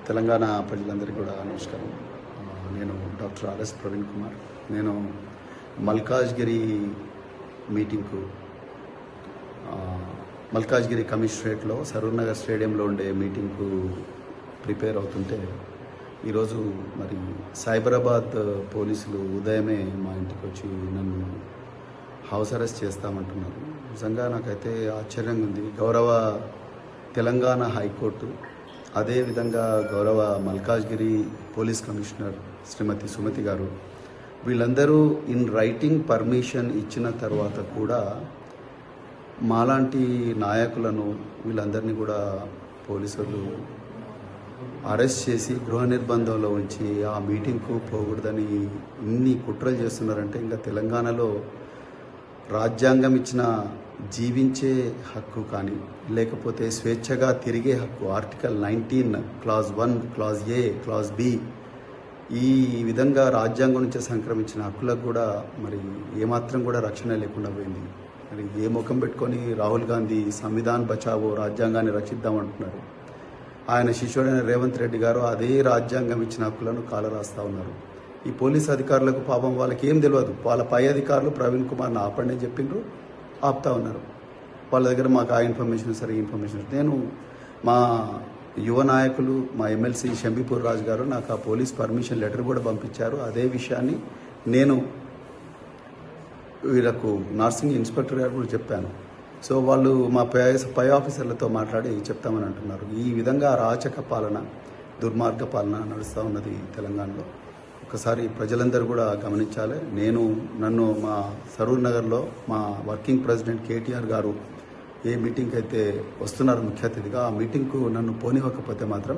తెలంగాణ ప్రజలందరికీ కూడా నమస్కారం. నేను డాక్టర్ ఆర్ఎస్ ప్రవీణ్ కుమార్. నేను మల్కాజ్గిరి మీటింగ్కు మల్కాజ్గిరి కమిషనరేట్లో సరూర్ నగర్ స్టేడియంలో ఉండే మీటింగ్కు ప్రిపేర్ అవుతుంటే ఈరోజు మరి సైబరాబాద్ పోలీసులు ఉదయమే మా ఇంటికి వచ్చి నన్ను హౌస్ అరెస్ట్ చేస్తామంటున్నారు. నిజంగా నాకైతే ఆశ్చర్యంగా ఉంది. గౌరవ తెలంగాణ హైకోర్టు, అదేవిధంగా గౌరవ మల్కాజ్గిరి పోలీస్ కమిషనర్ శ్రీమతి సుమతి గారు వీళ్ళందరూ ఇన్ రైటింగ్ పర్మిషన్ ఇచ్చిన తర్వాత కూడా మాలాంటి నాయకులను వీళ్ళందరినీ కూడా పోలీసులు అరెస్ట్ చేసి గృహ నిర్బంధంలో ఉంచి ఆ మీటింగ్కు పోకూడదని ఇన్ని కుట్రలు చేస్తున్నారంటే ఇంకా తెలంగాణలో రాజ్యాంగం ఇచ్చిన జీవించే హక్కు కానీ లేకపోతే స్వేచ్ఛగా తిరిగే హక్కు article 19 clause 1 clause A clause B ఈ విధంగా రాజ్యాంగం నుంచి సంక్రమించిన హక్కులకు కూడా మరి ఏమాత్రం కూడా రక్షణ లేకుండా పోయింది. మరి ఏ ముఖం పెట్టుకొని రాహుల్ గాంధీ సంవిధాన్ బచావో రాజ్యాంగాన్ని రక్షిద్దామంటున్నారు. ఆయన శిష్యుడైన రేవంత్ రెడ్డి గారు అదే రాజ్యాంగం ఇచ్చిన హక్కులను కాలరాస్తా ఉన్నారు. ఈ పోలీస్ అధికారులకు పాపం వాళ్ళకి ఏం తెలియదు. వాళ్ళ పై అధికారులు ప్రవీణ్ కుమార్ని ఆపండి అని చెప్పిండ్రు, ఆపుతా ఉన్నారు. వాళ్ళ దగ్గర మాకు ఆ ఇన్ఫర్మేషన్ సరే ఇన్ఫర్మేషన్ నేను మా యువ నాయకులు మా ఎమ్మెల్సీ షంబీపూర్ రాజు గారు నాకు ఆ పోలీస్ పర్మిషన్ లెటర్ కూడా పంపించారు. అదే విషయాన్ని నేను వీళ్ళకు నర్సింగ్ ఇన్స్పెక్టర్ గారు కూడా చెప్పాను. సో వాళ్ళు మా పై ఆఫీసర్లతో మాట్లాడి చెప్తామని అంటున్నారు. ఈ విధంగా అరాచక పాలన, దుర్మార్గ పాలన నడుస్తూ ఉన్నది తెలంగాణలో. ఒకసారి ప్రజలందరూ కూడా గమనించాలి. నన్ను మా సరూర్ నగర్లో మా వర్కింగ్ ప్రెసిడెంట్ కేటీఆర్ గారు ఏ మీటింగ్కి అయితే వస్తున్నారు ముఖ్య అతిథిగా, ఆ మీటింగ్కు నన్ను పోనివ్వకపోతే మాత్రం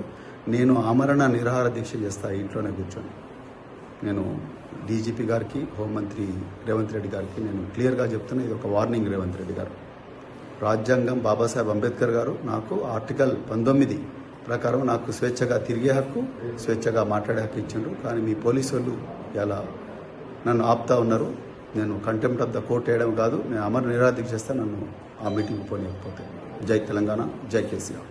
నేను ఆమరణ నిరాహార దీక్ష చేస్తా ఇంట్లోనే కూర్చొని. నేను డీజీపీ గారికి, హోంమంత్రి రేవంత్ రెడ్డి గారికి నేను క్లియర్గా చెప్తున్నా, ఇది ఒక వార్నింగ్. రేవంత్ రెడ్డి గారు, రాజ్యాంగం బాబాసాహెబ్ అంబేద్కర్ గారు నాకు ఆర్టికల్ 19 ప్రకారం నాకు స్వేచ్ఛగా తిరిగే హక్కు, స్వేచ్ఛగా మాట్లాడే హక్కు ఇచ్చిండ్రు. కానీ మీ పోలీసు వాళ్ళు ఇలా నన్ను ఆపుతా ఉన్నారు. నేను కంటెంప్ట్ ఆఫ్ ద కోర్ట్ వేయడం కాదు, నేను అమర నిరాదీక్ష చేస్తే నన్ను ఆ మీటింగ్ పోనీయకపోతే. జై తెలంగాణ, జై కేసీఆర్.